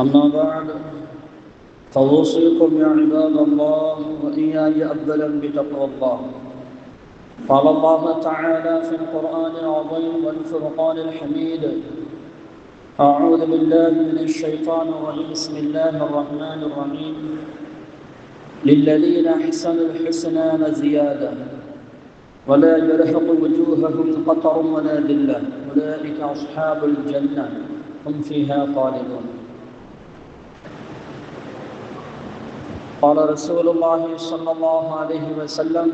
أما بعد فأوصيكم يا عباد الله وإياي أولا بتقوى الله. قال الله تعالى في القرآن العظيم والفرقان الحميد: أعوذ بالله من الشيطان الرجيم. بسم الله الرحمن الرحيم. للذين أحسنوا الحسنى وزيادة ولا يرهق وجوههم قتر ولا ذلة أولئك أصحاب الجنة هم فيها خالدون. قال رسول الله صلى الله عليه وسلم: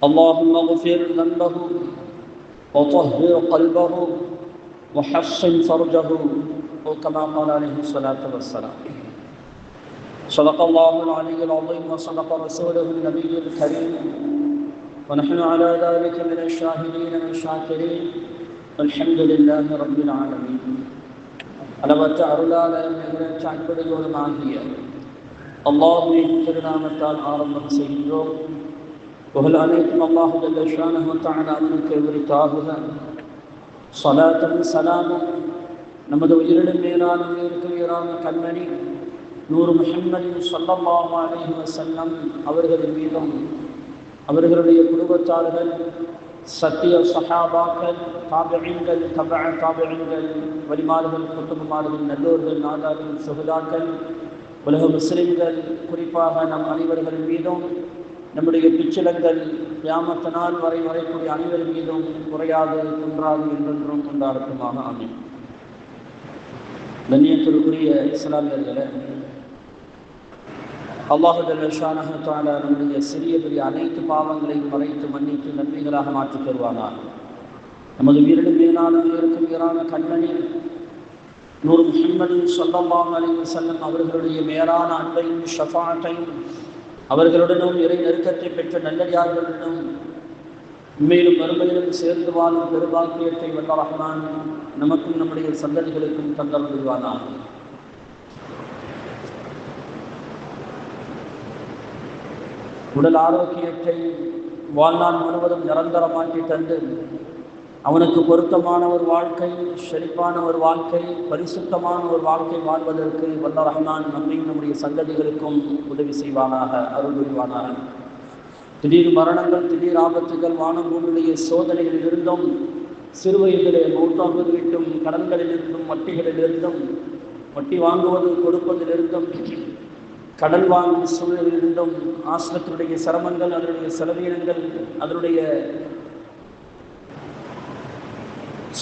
اللهم اغفر ذنبه وطهر قلبه وحصن فرجه، أو كما قال عليه الصلاة والسلام. صدق الله العلي العظيم وصدق رسوله النبي الكريم، ونحن على ذلك من الشاهدين والشاكرين، والحمد لله رب العالمين. அளவற்ற அருளாளரும் நிகழ்ச்சி அன்புடையோரும் ஆகிய அல்லாஹ்வின் திருநாமத்தால் ஆரம்பம் செய்கின்றோம். புகழ் அனைத்தும் அல்லாஹ் ஜல்ல ஷானஹு வ தஆலா அவனுக்கு உரித்தாகுக. ஸலாத்தும் ஸலாமும் நமது உயிரிலும் மேலான உயிரான கண்மணி நூறு முஹம்மதின் ஸல்லல்லாஹு அலைஹி வஸல்லம் அவர்களின் மீதும், அவர்களுடைய குடும்பத்தார்கள், சத்திய சஹாபாக்கள், தாபிஈன்கள், தபஅ தாபிஈன்கள், வலிமார்கள், குத்துபுமார்கள், நல்லோர்கள், நாதார்கள், சுஹதாக்கள், உலக முஸ்லிம்கள், குறிப்பாக நம் அனைவர்கள் மீதும், நம்முடைய பிச்சிலங்கள் கியாமத் நாள் வரை வரக்கூடிய அனைவர் மீதும் குறையாது குன்றாது என்றென்றும் கொண்டாடட்டுமாக. ஆமீன். கண்ணியத்திற்குரிய இஸ்லாமியர்களே, அல்லாஹ் ஜல்ல ஷானஹு வ தஆலா நம்முடைய சிறிய பெரிய அனைத்து பாவங்களையும் மறைத்து மன்னித்து நன்மைகளாக மாற்றித் தருவானார். நமது உயிரிலும் மேலான உயிரான கண்மணி நூறு முஹம்மது ஸல்லல்லாஹு அலைஹி வஸல்லம் அவர்களுடைய மேலான அன்பையும் ஷஃபாஅத்தையும், அவர்களுடனும் இறை நெருக்கத்தை பெற்ற நல்லடியார்களுடனும் உண்மையிலும் மறுமையிலும் சேர்ந்து வாழும் பெருபாக்கியத்தை வல்ல ரஹ்மான் நமக்கும் நம்முடைய சந்ததிகளுக்கும் தந்தருள்வானார். உடல் ஆரோக்கியத்தை வாழ்நாள் முழுவதும் நிரந்தரமாக்கி தந்து அவனுக்கு பொருத்தமான ஒரு வாழ்க்கை, செழிப்பான ஒரு வாழ்க்கை, பரிசுத்தமான ஒரு வாழ்க்கை வாழ்வதற்கு வல்ல ரஹ்மான் நம்மையும் நம்முடைய சந்ததிகளுக்கும் உதவி செய்வானாக, அருள் புரிவானாக. திடீர் மரணங்கள், திடீர் ஆபத்துகள், வானம் பூமியுடைய சோதனைகளில் இருந்தும், சிறு வயதிலே மௌத்தாகுவது விட்டும், கடன்களிலிருந்தும், வட்டிகளிலிருந்தும், வட்டி வாங்குவது கொடுப்பதிலிருந்தும், கடன் வாங்கும் சூழலிலிருந்தும், ஆஸ்பத்திரியுடைய சிரமங்கள், அதனுடைய செலவீனங்கள், அதனுடைய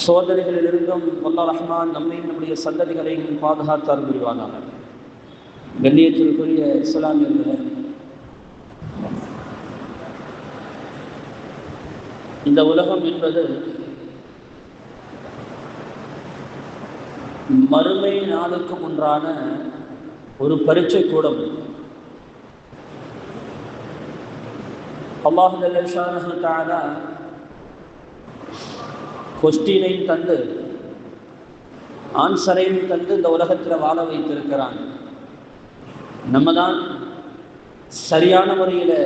சோதனைகளிலிருந்தும் வல்ல ரஹ்மான் நம்மையும் நம்முடைய சந்ததிகளையும் பாதுகாத்தார் புரிவானாக. கண்ணியத்திற்குரிய இஸ்லாமியர்களே, இந்த உலகம் என்பது மறுமை நாளுக்கு முன்றான ஒரு பரீட்சை கூடம். அல்லாஹ் ஜல்ல ஷானஹு வ தஆலா கொஸ்டினையும் தந்து ஆன்சரையும் தந்து இந்த உலகத்தில் வாழ வைத்திருக்கிறான். நம்ம தான் சரியான முறையில்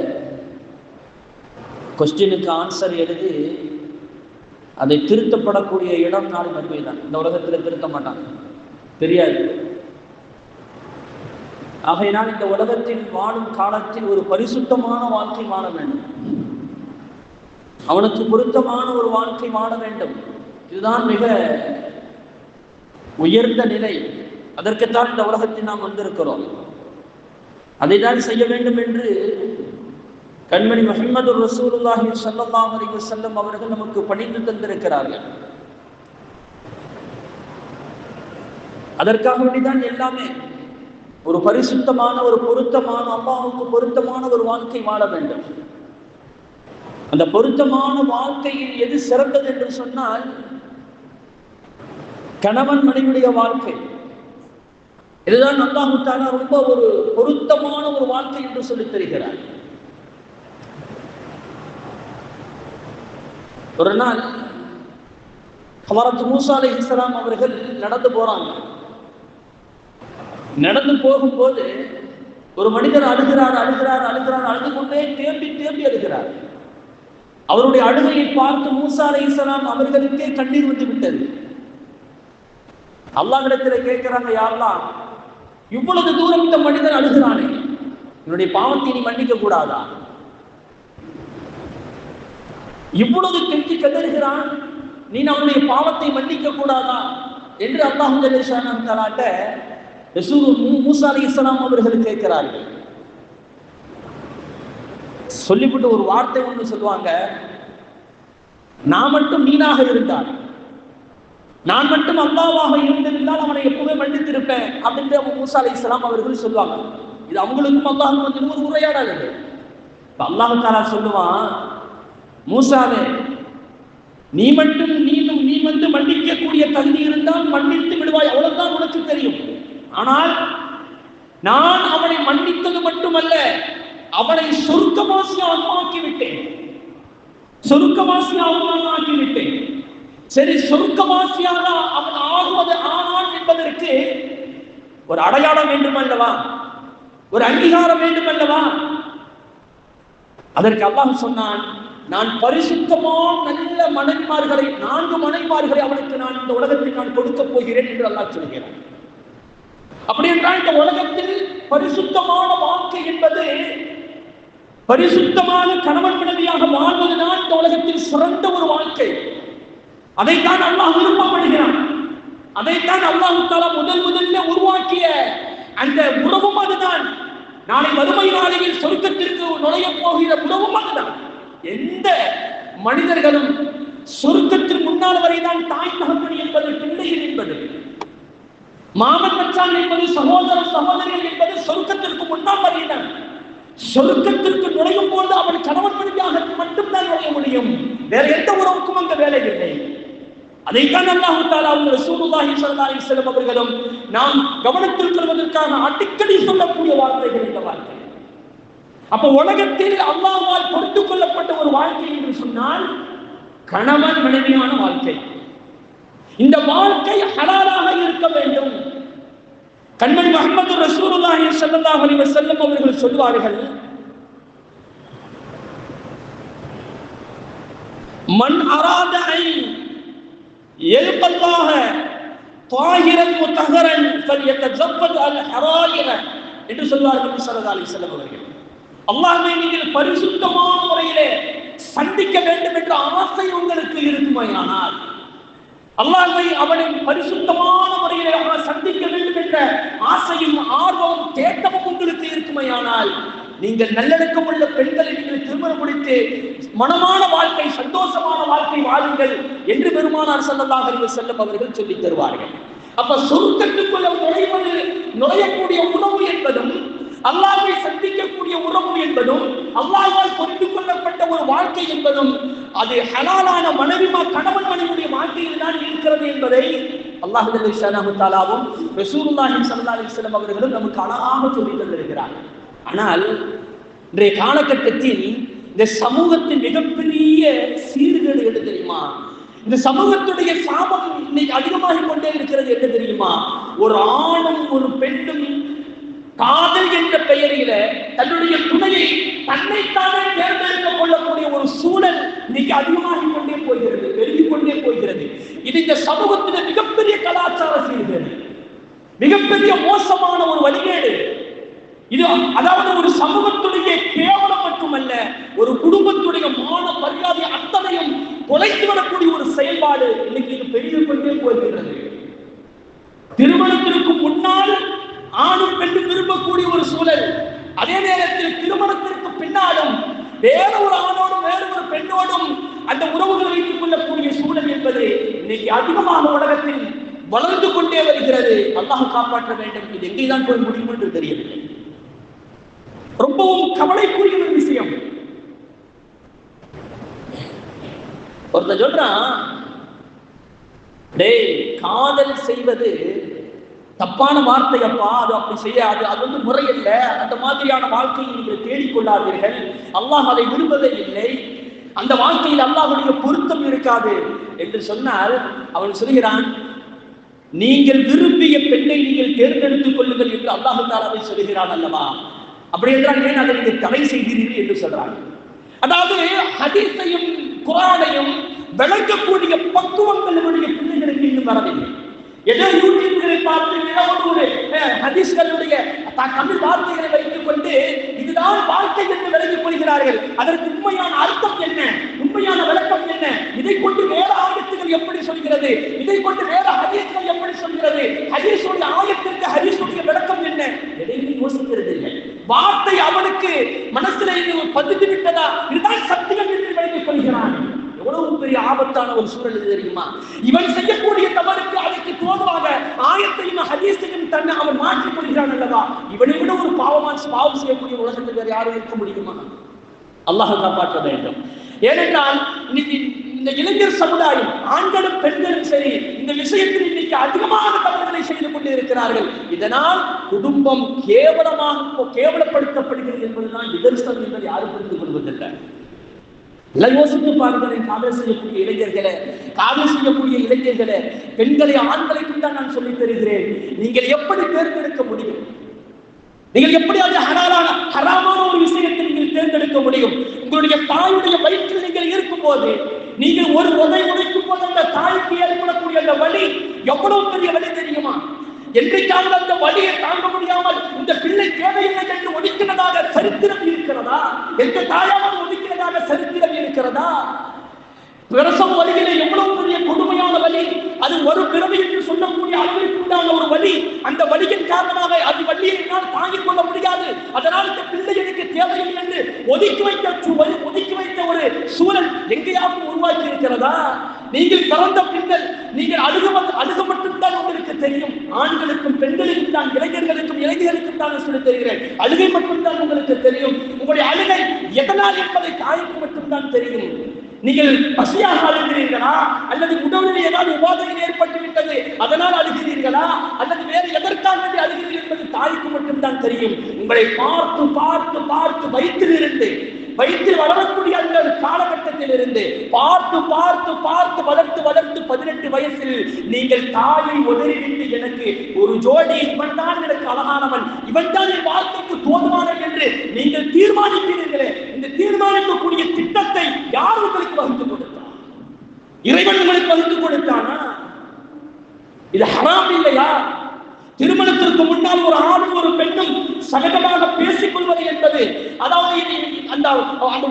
கொஸ்டினுக்கு ஆன்சர் எழுதி அதை திருத்தப்படக்கூடிய இடம் நாடு மறுமை தான். இந்த உலகத்தில் திருத்த மாட்டான், தெரியாது. ஆகையினால் இந்த உலகத்தில் வாழும் காலத்தில் ஒரு பரிசுத்தமான வாழ்க்கை வாழ வேண்டும், அவனுக்கு பொருத்தமான ஒரு வாழ்க்கை வாழ வேண்டும். இதுதான் மிக உயர்ந்த நிலை. அதற்குத்தான் இந்த உலகத்தில் நாம் வந்திருக்கிறோம். அதைதான் செய்ய வேண்டும் என்று கண்மணி முஹம்மது ரசூலுல்லாஹி ஸல்லல்லாஹு அலைஹி வஸல்லம் அவர்கள் நமக்கு பணிந்து தந்திருக்கிறார்கள். அதற்காக வேண்டிதான் எல்லாமே. ஒரு பரிசுத்தமான, ஒரு பொருத்தமான, அல்லாஹ்வுக்கு பொருத்தமான ஒரு வாழ்க்கை வாழ வேண்டும். அந்த பொருத்தமான வாழ்க்கையில் எது சிறந்தது என்று சொன்னால் கணவன் மனைவியுடைய வாழ்க்கை. இதுதான் அல்லாஹ் தஆலா ரொம்ப ஒரு பொருத்தமான ஒரு வாழ்க்கை என்று சொல்லித் தருகிறார். ஒரு நாள் ஹஜ்ரத் மூஸா அலைஹிஸ்ஸலாம் அவர்கள் நடந்து போறாங்க. நடந்து போகும்போது ஒரு மனிதர் அழுகிறார், அழுது கொண்டே தேம்பி அழுகிறார். அவருடைய அழுகையை பார்த்து மூஸா அலைஹிஸ்ஸலாம் அவர்களுக்கே கண்ணீர் வந்து விட்டது. அல்லாஹ்விடத்தில் கேட்கிறாங்க, யா அல்லாஹ், இவ்வளவு தூரம் இந்த மனிதன் அழுகிறானே, என்னுடைய பாவத்தை நீ மன்னிக்க கூடாதா? இவ்வளவு கெஞ்சி கதறுகிறான், நீ அவனுடைய பாவத்தை மன்னிக்க கூடாதா என்று அல்லாஹ் ஜல்ல தஆலாட்ட ரசூல் மூசா அலைஹிஸ்ஸலாம் அவர்கள் கேட்கிறார்கள். சொல்லிவிட்டு ஒரு வார்த்தை ஒன்று சொல்லுவாங்க, நான் மட்டும் நீனாக இருந்தால், நான் மட்டும் அல்லாஹ்வாக இருந்திருந்தால் அவனை எப்பவுமே மன்னித்திருப்பேன் அப்படின்னு மூசா அலைஹிஸ்ஸலாம் அவர்கள் சொல்லுவாங்க. இது அவங்களுக்கும் அல்லாஹ்வுக்கும் ஒரு உரையாடல். அல்லாஹ் தஆலா சொல்லுவான், மூசாவே, நீ மட்டும் நீ வந்து மன்னிக்கக்கூடிய தகுதி இருந்தால் மன்னித்து விடுவாய், அவ்வளவுதான் உனக்கு தெரியும். ஆனால் நான் அவனை மன்னித்தது மட்டுமல்ல, அவனை சொர்க்கவாசியாக்கி விட்டேன். சொர்க்கவாசியாக்கி விட்டேன். சரி, சொர்க்கவாசியாக அவன் ஆனான் என்பதற்கு ஒரு அடையாளம் வேண்டும் அல்லவா, ஒரு அங்கீகாரம் வேண்டும் அல்லவா? அதற்கு அல்லாஹ் சொன்னான், நான் பரிசுத்தமான நல்ல மனைவிமார்களை, 4 மனைவிமார்களை அவனுக்கு நான் இந்த உலகத்தில் நான் கொடுக்க போகிறேன் என்று அல்லாஹ் சொல்கிறான். அப்படி என்றால் இந்த உலகத்தில் பரிசுத்தமான வாழ்க்கை என்பது, பரிசுத்தமான கணவன் மனைவியாக வாழ்வதுதான் இந்த உலகத்தில் சிறந்த ஒரு வாழ்க்கை. அதைத்தான் அல்லாஹ் விருப்பப்படுகிறான். அதைத்தான் அல்லாஹ் தஆலா முதல்ல உருவாக்கிய அந்த உறவும் அதுதான். நாளை மறுமை நாளையில் சொர்க்கத்திற்கு நுழைய போகிற உறவும் அதுதான். எந்த மனிதர்களும் சொர்க்கத்திற்கு முன்னால் வரைதான் தாய் தகப்பன் என்பது, பிள்ளைகள் என்பது, மாமன் மச்சான் என்பது, சகோதர சகோதரிகள் என்பது சொர்க்கத்திற்கு முன்னால் வரைதான். சொர்க்கத்திற்கு நுழையும் போது அவன் கணவன் மனைவியாக மட்டும்தான் நுழைய முடியும். வேற எந்த உறவுக்கும் அங்க வேலை இல்லை. அதைத்தான் அல்லாஹ் தஆலா ரசூலுல்லாஹி ஸல்லல்லாஹு அலைஹி வஸல்லம் அவர்களும் நாம் கவனத்தில் கொள்வதற்காக அடிக்கடி சொல்லக்கூடிய வார்த்தைகள் இந்த வார்த்தை. அப்ப உலகத்தில் அல்லாஹ்வால் பொறுத்துக் கொள்ளப்பட்ட ஒரு வாழ்க்கை என்று சொன்னால் கணவன் மனைவியான வாழ்க்கை. இந்த வாழ்க்கை ஹலாலாக இருக்க வேண்டும். கண்மணி முஹம்மது ரசூலுல்லாஹி ஸல்லல்லாஹு அலைஹி வஸல்லம் அவர்கள் சொல்வார்கள், மன் அராத ஐ யல்கல்லாஹ தாஹிரன் முத்தஹரன் ஃபல்யதஜப்பத் அல் ஹராயிர என்று சொல்வார்கள் ஸல்லல்லாஹு அலைஹி வஸல்லம் அவர்கள். அல்லாஹ்வை நீங்கள் பரிசுத்தமான முறையிலே சந்திக்க வேண்டும் என்ற ஆசை உங்களுக்கு இருக்குமானால், அல்லாஹ்வை அவனை பரிசுத்தமான முறையிலே சந்திக்க வேண்டும் என்ற ஆசையும் ஆர்வமும் தேட்டமும் உங்களுக்கு இருக்குமையானால், நீங்கள் நல்லடக்கமுள்ள பெண்களை நீங்கள் திருமணம் முடித்து மனமான வாழ்க்கை, சந்தோஷமான வாழ்க்கை வாழுங்கள் என்று பெருமானார் ஸல்லல்லாஹு அலைஹி வஸல்லம் அவர்கள் சொல்லித் தருவார்கள். அப்ப சொர்க்கத்துக்குள்ள நுழையக்கூடிய உறவு என்பதும், அல்லாஹ்வை சந்திக்கக்கூடிய உறவு என்பதும், அல்லாஹ்வால் பொறுத்துக் கொள்ளப்பட்ட ஒரு வாழ்க்கை என்பதும், அது ஹலாலான கணவன் மனைவியுடைய வாழ்க்கையில் தான் இருக்கிறது என்பதை அல்லாஹ் ஜல்ல தஆலாவும் ரசூலுல்லாஹி ஸல்லல்லாஹு அலைஹி வஸல்லம் அவர்களும் நமக்கு அழகாக சொல்லித் தந்திருக்கிறார். ஆனால் இன்றைய காலகட்டத்தில் இந்த சமூகத்தின் மிகப்பெரிய சீர்கேடு என்ன தெரியுமா? இந்த சமூகத்துடைய சாபம் இன்னைக்கு அதிகமாகிக் கொண்டே இருக்கிறது என்ன தெரியுமா? ஒரு ஆணும் ஒரு பெண்ணும் காதல் என்ற பெயரில தன்னுடைய துணையை தன்னைத்தானே தேர்ந்தெடுத்துக் கொள்ளக்கூடிய ஒரு சூழல் இன்னைக்கு அதிகமாகிக் கொண்டே போகிறது, பெருகிக் கொண்டே போகிறது. இது இந்த சமூகத்தின் மிகப்பெரிய கலாச்சார சீர்கேடு, மிகப்பெரிய மோசமான ஒரு வழிகேடு. இது அதாவது ஒரு சமூகத்துடைய கேவலம் மட்டுமல்ல, ஒரு குடும்பத்துடைய மான மரியாதை அத்தனையும் தொலைத்து வரக்கூடிய ஒரு செயல்பாடு இன்னைக்கு இது பெருகிக் கொண்டே போகிறது. திருமணத்திற்கு முன்னால் ஆணும் பெண்ணும் விரும்பக்கூடிய ஒரு சூழல், அதே நேரத்தில் திருமணத்திற்கு பின்னாலும் வேற ஒரு ஆணோடும் வேற ஒரு பெண்ணோடும் அந்த உறவுகளை வைத்துக் கொள்ளக்கூடிய சூழல் என்பது இன்னைக்கு அதிகமாக உலகத்தில் வளர்ந்து கொண்டே வருகிறது. அல்லாஹ் காப்பாற்ற வேண்டும். இது எங்கேதான் போய் முடியும் என்று தெரியவில்லை. ரொம்பவும் கவலைக்குரிய ஒரு விஷயம். ஒருத்தர் சொல்றான், டேய், காதல் செய்வது தப்பான வார்த்தை அப்பா, அது அப்படி செய்யாது, அது வந்து முறையில்லை, அந்த மாதிரியான வாழ்க்கையை நீங்கள் தேடிக்கொள்ளாதீர்கள், அல்லாஹ் அதை விரும்பவே இல்லை, அந்த வாழ்க்கையில் அல்லாஹ்வுடைய பொருத்தம் இருக்காது என்று சொன்னால், அவன் சொல்கிறான், நீங்கள் விரும்பிய பெண்ணை நீங்கள் தேர்ந்தெடுத்துக் கொள்ளுங்கள் என்று அல்லாஹ் தஆலா சொல்கிறான் அல்லவா? அப்படி என்றால் ஏன் அதை நீங்கள் தடை செய்கிறீர்கள் என்று சொல்றாங்க. அதாவது ஹதீஸையும் குர்ஆனையும் விளக்கக்கூடிய பக்குவங்களுடைய பிள்ளைகளுக்கு இன்னும் வரவில்லை. ஏதோ யூடியூப் பார்த்து ஒரு ஹதீஸ்களுடைய தமிழ் வார்த்தைகளை வைத்துக் கொண்டு இதுதான் வாழ்க்கை என்று விளங்கிக் கொள்கிறார்கள். அதற்கு உண்மையான அர்த்தம் என்ன, உண்மையான விளக்கம் என்ன, இதை கொண்டு வேற ஆயத்துகள் எப்படி சொல்கிறது, இதை கொண்டு வேற ஹதீஸ்கள் எப்படி சொல்கிறது, ஹதீஸுடைய ஆயத்திற்கு ஹதீஸுடைய விளக்கம் என்ன, எதையும் யோசிக்கிறது இல்லை. வார்த்தை அவனுக்கு மனசில் பதிந்து விட்டதா, இதுதான் சத்தியம் என்று விளங்கிக் கொள்கிறான். எவ்வளவு பெரிய ஆபத்தான ஒரு சூழல் இது தெரியுமா? இவன் செய்யக்கூடிய தவறுக்கு அதற்கு தோதுவாக ஆயத்தையும் ஹதீஸையும் தன்னை அவன் மாற்றிக் கொள்கிறான் அல்லவா? இவனை விட ஒரு பாவம் செய்யக்கூடிய உலகத்தில் வேறு யாரும் இருக்க முடியுமா? அல்லாஹ் காப்பாற்ற வேண்டும். ஏனென்றால் இன்னைக்கு இந்த இளைஞர் சமுதாயம், ஆண்களும் பெண்களும் சரி, இந்த விஷயத்தில் இன்னைக்கு அதிகமான தவறுகளை செய்து கொண்டு இருக்கிறார்கள். இதனால் குடும்பம் கேவலப்படுத்தப்படுகிறது என்பதுதான் நிதர்சனம் என்று யாரும் புரிந்து கொள்வதில்லை. யோசித்து பாருங்கள். காதல் செய்யக்கூடிய இளைஞர்களே, பெண்களை ஆண்களை தான் நான் சொல்லித் தருகிறேன். நீங்கள் எப்படி தேர்ந்தெடுக்க முடியும்? நீங்கள் எப்படி அது ஹராமான ஒரு விஷயத்தை நீங்கள் தேர்ந்தெடுக்க முடியும்? உங்களுடைய தாயுடைய வயிற்றில் நீங்கள் இருக்கும் போது, நீங்கள் ஒரு உதைக்கும் போது அந்த தாய்க்கு ஏற்படக்கூடிய அந்த வலி எவ்வளவு பெரிய வலி தெரியுமா? என்றைக்காவது அந்த வலியை தாங்க முடியாமல் இந்த பிள்ளை தேவையில்லை என்று ஒதுக்கினதாக சரித்திரம் இருக்கிறதா? எந்த தாயாவது ஒதுக்கினதாக சரித்திரம் இருக்கிறதா? பிரசவ வலியிலே எவ்வளவு பெரிய கொடுமையான வலி, அது ஒரு பிறவி என்று சொல்லக்கூடிய அளவிற்குண்டான ஒரு வலி. அந்த வலியின் காரணமாக அது வலியை என்னால் தாங்கிக் கொள்ள முடியாது, அதனால் இந்த பிள்ளை எனக்கு தேவையில்லை என்று ஒதுக்கி வைத்த ஒரு சூழல் எங்கேயாவது உருவாக்கி இருக்கிறதா? நீங்கள் பிறந்த பின்னர் நீங்கள் அழுக மட்டும்தான் உங்களுக்கு தெரியும். ஆண்களுக்கும் பெண்களுக்கும் தான், இளைஞர்களுக்கும் தான் சொல்லி தெரிகிறேன். அழுகை மட்டும்தான் உங்களுக்கு தெரியும். உங்களுடைய அழுகை எதனால் என்பதை தாய்க்கு மட்டும்தான் தெரியும். நீங்கள் பசியாக அழுகிறீர்களா, அல்லது உடலில் ஏதாவது உபாதைகள் ஏற்பட்டு விட்டது அதனால் அழுகிறீர்களா, அல்லது வேறு எதற்காக அழுகிறீர்கள் என்பது தாய்க்கு மட்டும்தான் தெரியும். உங்களை பார்த்து பார்த்து பார்த்து வயிற்றில் வளரக்கூடிய அந்த காலகட்டத்தில் இருந்து பார்த்து பார்த்து பார்த்து வளர்த்து 18 வயசில் நீங்கள் தாயை உதறிவிட்டு, எனக்கு ஒரு ஜோடி, இவன் தான் எனக்கு அழகானவன், இவன் தான் என் வாழ்க்கைக்கு தோதுவானவன் என்று நீங்கள் தீர்மானிக்கிறீர்களே, இந்த தீர்மானிக்கக்கூடிய திட்டத்தை யார் உங்களுக்கு வகுத்துக் கொடுத்தார்? இறைவன் உங்களுக்கு வகுத்துக் கொடுத்தானா? இது ஹராம் இல்லையா? திருமணத்திற்கு முன்னால் ஒரு ஆணும் ஒரு பெண்ணும் சகஜமாக பேசிக் கொள்வது என்பது, அதாவது அந்த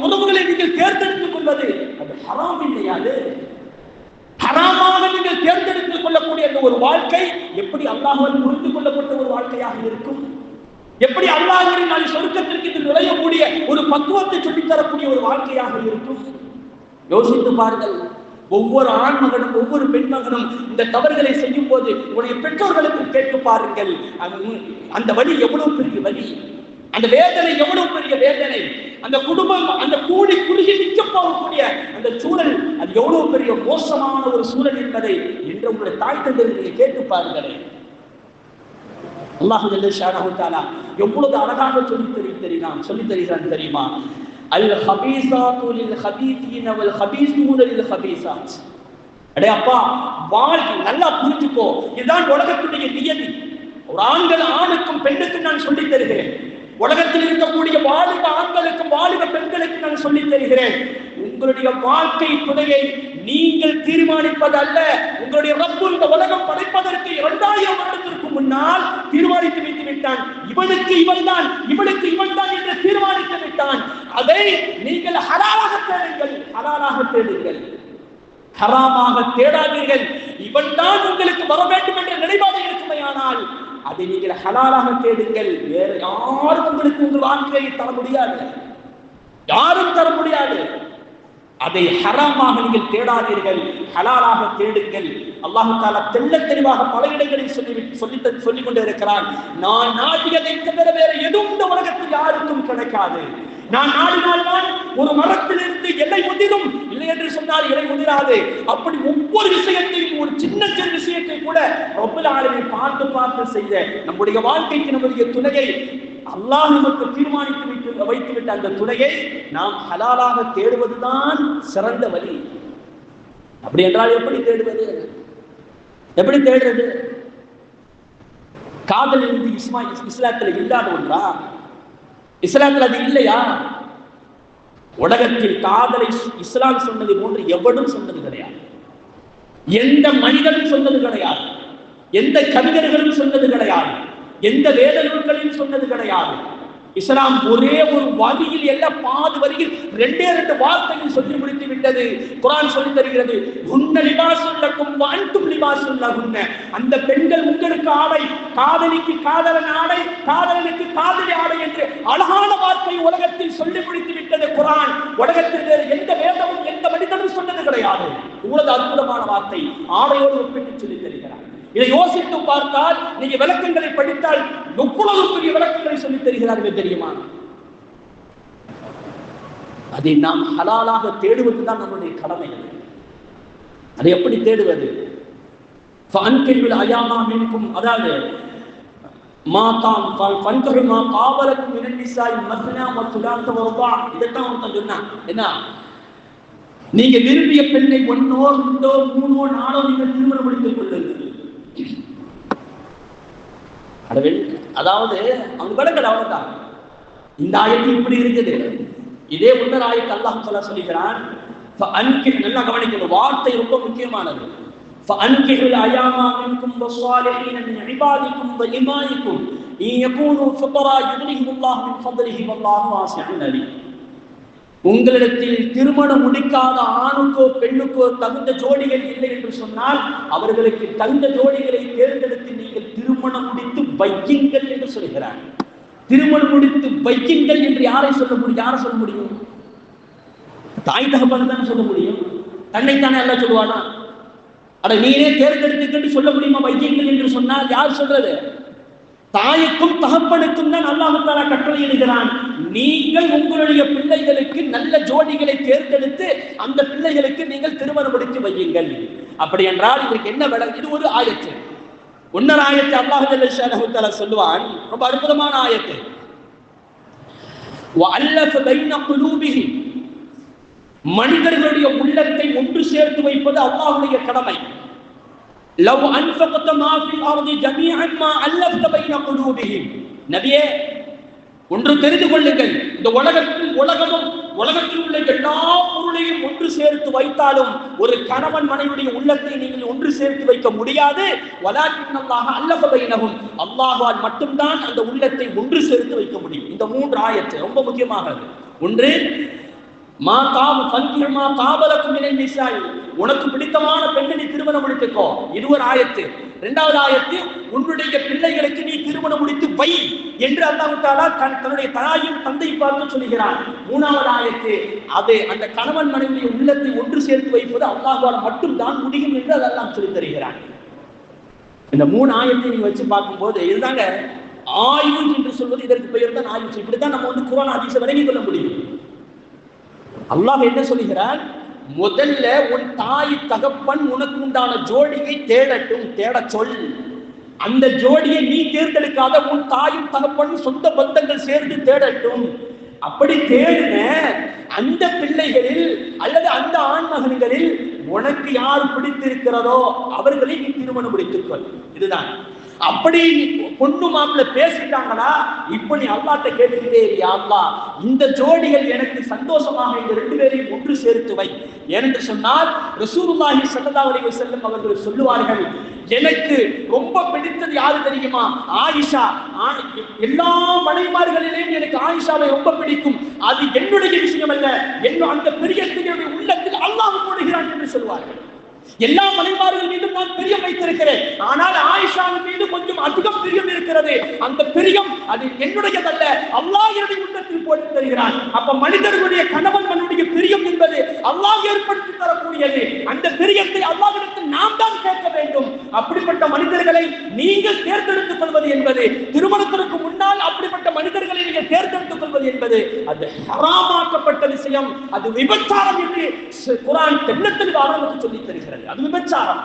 உறவுகளை நீங்கள் தேர்ந்தெடுத்துக் கொள்வது, அது ஹராம் இல்லையா? அது ஹராமாக நீங்கள் தேர்ந்தெடுத்துக் கொள்ளக்கூடிய அந்த ஒரு வாழ்க்கை எப்படி அல்லாஹ்வால் புரிந்து கொள்ளப்பட்ட ஒரு வாழ்க்கையாக இருக்கும்? எப்படி அல்லாஹ்வின் நான் சொர்க்கத்திற்கு நுழையக்கூடிய ஒரு பக்குவத்தை சொல்லித் தரக்கூடிய ஒரு வாழ்க்கையாக இருக்கும்? யோசித்து பாருங்கள். ஒவ்வொரு ஆண் மகனும் ஒவ்வொரு பெண் மகனும் இந்த தவறுகளை செய்யும் போது உங்களுடைய பெற்றோர்களுக்கு கேட்டு பாருங்கள், அந்த வலி எவ்வளவு பெரிய வலி, அந்த வேதனை எவ்வளவு பெரிய வேதனை, அந்த குடும்பம் அந்த கூடி குறுகி நிற்க போகக்கூடிய அந்த சூழல் அது எவ்வளவு பெரிய மோசமான ஒரு சூழல் என்பதை என்று உங்களுடைய தாய் தந்தையை கேட்டு பாருங்களேன். அல்லாஹ் ஜல்ல ஷானஹு தஆலா எவ்வளவு அழகாக சொல்லித் தருகிறான் தெரியுமா? அல் ஹபீஸாத்து லில் ஹபீஸீன வல் ஹபீஸூன லில் ஹபீஸாத். அடே அப்பா, வாழ்க்கை நல்லா புரிஞ்சுக்கோ. இதுதான் உலகத்துடைய நியதி. ஒரு ஆணுக்கும் பெண்ணுக்கும் நான் சொல்லித் தருகிறேன். உலகத்தில் இருக்கக்கூடிய வாலிப ஆண்களுக்கும் வாலிப பெண்களுக்கு நான் சொல்லித் தருகிறேன். உங்களுடைய வாழ்க்கை துணையை நீங்கள் தீர்மானிப்பது அல்ல. உங்களுடைய ரப்பு இந்த உலகம் படைப்பதற்கு 2000 வருடத்திற்கு முன்னால் தீர்மானித்து வைத்து விட்டான். இவனுக்கு இவன் தான், இவனுக்கு இவன் தான் என்று தீர்மானித்து விட்டான். அதை நீங்கள் ஹலாலாக தேடுங்கள், ஹராமாக தேடாதீர்கள். இவன் தான் உங்களுக்கு வர வேண்டும் என்ற நிலைப்பாடு இருக்குமையானால் அதை நீங்கள் ஹலாலாக தேடுங்கள். வேற யாரும் உங்களுக்கு உங்கள் வாழ்க்கையை தர முடியாது, யாரும் தர முடியாது. அதை ஹராமாக நீங்கள் தேடாதீர்கள், ஹலாலாக தேடுங்கள். அல்லாஹ் தஆலா தெளிவாக பல இடங்களில் சொல்லிக் கொண்டே இருக்கிறான். நான் நாடியதை தவிர வேற எதுவும் இந்த உலகத்தில் யாருக்கும் கிடைக்காது. நான் நாடினால்தான் ஒரு மரத்திலிருந்து இலை உதிரும், இல்லை என்று சொன்னால் இலை உதிராது. அப்படி ஒவ்வொரு விஷயத்தையும், ஒரு சின்ன விஷயத்தை கூட ரப்பல் ஆலமீன் பார்த்து செய்த நம்முடைய வாழ்க்கைக்கு நம்முடைய துணையை அல்லாஹ் நமக்கு தீர்மானித்து வைத்துவிட்ட அந்த துணையை நாம் ஹலாலாக தேடுவதுதான் சிறந்த வழி. அப்படி என்றால் எப்படி தேடுவது? எப்படி தேடுறது? காதல் என்பது இஸ்லாத்தில் இல்லாத ஒன்றா? இஸ்லாத்தில் அது இல்லையா? உலகத்தில் காதலை இஸ்லாம் சொன்னது போன்று எவனும் சொன்னது கிடையாது, எந்த மனிதனும் சொன்னது கிடையாது. எந்த கவிஞர்களும் சொன்னது கிடையாது, எந்த வேத நூல்களையும் சொன்னது கிடையாது. இஸ்லாம் ஒரே ஒரு வரியில் எல்லாம் பாது வரியில் 2 வார்த்தைகள் சொல்லி முடித்து விட்டது. குர்ஆன் சொல்லி தருகிறது, உன்ன லிபாசுல்லக்கும் வஅன்தும் லிபாசுல்லஹுன்ன. அந்த பெண்கள் உங்களுக்கு ஆடை, காதலிக்கு காதலன் ஆடை, காதலனுக்கு காதலி ஆடை என்று அழகான வார்த்தை உலகத்தில் சொல்லி முடித்து விட்டது குர்ஆன். உலகத்தில் எந்த வேதமும் எந்த மனிதனும் சொன்னது கிடையாது. இவ்வளவு அற்புதமான வார்த்தை ஆடையோடு ஒப்பிட்டு சொல்லி தருகிறார். இதை யோசித்து பார்த்தால், நீங்க விளக்கங்களை படித்தால் எவ்வளவு பெரிய விளக்கங்களை சொல்லித் தருகிறார்கள் தெரியுமா? அதை நாம் ஹலாலாக தேடுவதுதான் நம்முடைய கடமை. அதை எப்படி தேடுவது? அதாவது நீங்க விரும்பிய பெண்ணை 1 2 3 4 நீங்கள் திருமணம் முடித்துக் கொள்ளுங்கள். அதாவது அவங்க விளக்கல, அவ்வளவுதான். இந்த ஆயத்து இப்படி இருக்குது. இதே முன்னர் ஆயத்து அல்லாஹ் தஆலா சொல்கிறான், நல்லா கவனிக்கணும், வார்த்தை ரொம்ப முக்கியமானது. فأنكحوا الأيام منكم والصالحين من عبادكم وإمائكم إن يكونوا فقراء يغنيهم الله من فضله والله واسع عليم. உங்களிடத்தில் திருமணம் முடிக்காத ஆணுக்கோ பெண்ணுக்கோ தகுந்த ஜோடிகள் இல்லை என்று சொன்னால் அவர்களுக்கு தகுந்த ஜோடிகளை தேர்ந்தெடுத்து நீங்கள் திருமணம் முடித்து வையுங்கள் என்று சொல்கிறார். திருமணம் முடித்து வையுங்கள் என்று யாரை சொல்ல முடியும்? யாரை சொல்ல முடியும்? தாய் தகப்பன் தான் சொல்ல முடியும். தன்னைத்தானே எல்லாம் சொல்லுவானா? அட நீனே தேர்ந்தெடுத்துக்கிட்டு சொல்ல முடியுமா வையுங்கள் என்று சொன்னால்? யார் சொல்றது? தாய்க்கும் தகப்பனுக்கும் தான் அல்லாஹ் தஆலா கட்டளையிடுகிறான். நீங்கள் உங்களுடைய பிள்ளைகளுக்கு நல்ல ஜோடிகளை தேர்ந்தெடுத்து அந்த பிள்ளைகளுக்கு நீங்கள் திருமணம் முடித்து வையுங்கள். அப்படி என்றால் இதற்கு என்ன விளக்கம்? இது ஒரு ஆயத்து. இன்னொரு ஆயத்து அல்லாஹ் ஜல்லல்லாஹு தஆலா சொல்லுவான், ரொம்ப அற்புதமான ஆயத்து. வஅல்லஃப பைன குலூபிஹிம், மனிதர்களுடைய உள்ளத்தை ஒன்று சேர்த்து வைப்பது அல்லாஹ்வுடைய கடமை. லவ் அன்ஃபக்த மா ஃபில் அர்தி ஜமீஅன் மா அல்லஃப்த பைன குலூபிஹிம். நபியே, ஒன்று தெரிந்து கொள்ளுங்கள், இந்த உலகத்தில் உள்ள எல்லா பொருளையும் ஒன்று சேர்த்து வைத்தாலும் ஒரு கணவன் மனைவியுடைய உள்ளத்தை நீங்கள் ஒன்று சேர்த்து வைக்க முடியாது. வலாக்கின்னல்லாஹ அல்லஃப பைனஹும், அல்லாஹ்வால் மட்டும்தான் அந்த உள்ளத்தை ஒன்று சேர்த்து வைக்க முடியும். இந்த 3 ஆயத்து ரொம்ப முக்கியமானது. ஒன்று, உனக்கு பிடித்தமான பெண்ணை நீ திருமணம் முடித்துக்கோ, இது ஒரு ஆயத்து. 2வது ஆயத்து, உன்னுடைய பிள்ளைகளுக்கு நீ திருமணம் முடித்து வை என்று அல்லாஹ் தஆலா தன்னுடைய தாயும் தந்தை பார்த்து சொல்கிறான். 3வது ஆயத்து, அது அந்த கணவன் மனைவியுடைய உள்ளத்தை ஒன்று சேர்த்து வைப்பது அல்லாஹ்வால் மட்டும்தான் முடியும் என்று அல்லாஹ் சொல்லி தருகிறான். இந்த 3 ஆயத்தை நீங்க வச்சு பார்க்கும்போது இதுதாங்க ஆய்வு என்று சொல்வது. இதற்கு பெயர் தான் ஆய்வு. இப்படித்தான் நம்ம குர்ஆன் ஹதீஸை விளங்கிக் கொள்ள முடியும். அல்லாஹ் என்ன சொல்கிறார்? முதல்ல உன் தாய் தகப்பன் உனக்கு உண்டான ஜோடியை தேடட்டும், தேட சொல். அந்த ஜோடியை நீ தேர்ந்தெடுக்காத உன் தாயும் தகப்பனும் சொந்த பந்தங்கள் சேர்ந்து தேடட்டும். அப்படி தேடின அந்த பிள்ளைகளில் அல்லது அந்த ஆண்மகன்களில் உனக்கு யார் பிடித்திருக்கிறதோ அவர்களை நீ திருமணம் முடித்துக்கொள். இதுதான். அப்படி பொண்ணு மாப்பிள்ள பேசிட்டாங்களா, இப்ப நீ அல்லாஹ்ட்ட கேட்டுக்கிட்டே யா அல்லாஹ், இந்த ஜோடிகள் எனக்கு சந்தோஷமாக இந்த 2 பேரையும் ஒன்று சேர்த்து வை. ஏனென்று சொன்னால் ரசூலுல்லாஹி ஸல்லல்லாஹு அலைஹி வஸல்லம் அவர்கள் சொல்லுவார்கள், எனக்கு ரொம்ப பிடித்தது யாரு தெரியுமா? ஆயிஷா. எல்லா மனைவிமார்களிலேயும் எனக்கு ஆயிஷாவை ரொம்ப பிடிக்கும். அது என்னுடைய விஷயம் அல்ல, அந்த பிரியத்தினுடைய உள்ளத்தில் அல்லாஹ் போடுகிறான் என்று சொல்வார்கள். எல்லா மனைவிமார்கள் மீதும் நான் பிரியம் வைத்திருக்கிறேன், ஆனால் ஆயிஷாவின் மீது கொஞ்சம் அதிகம் பிரியம் இருக்கிறது. அந்த பிரியம் அது என்னுடையதல்ல, அல்லாஹ் என்னுடைய உள்ளத்தில் போட்டு தருகிறான். அப்ப மனிதர்களுடைய கணவன் மனைவியுடைய பிரியம் என்பது அல்லாஹ் ஏற்படுத்தி தரக்கூடியது. அந்த பிரியத்தை அல்லாஹ்விடத்தில் நாம் தான் கேட்க வேண்டும். அப்படிப்பட்ட மனிதர்களை நீங்கள் தேர்ந்தெடுத்துக் கொள்வது என்பது, திருமணத்திற்கு முன்னால் அப்படிப்பட்ட மனிதர்களை நீங்கள் தேர்ந்தெடுத்துக் கொள்வது என்பது அது ஹராமாக்கப்பட்ட விஷயம். அது விபச்சாரம் என்று குர்ஆன் தெள்ளத்தெளிவாக சொல்லி தருகிறது. அது விபச்சாரம்.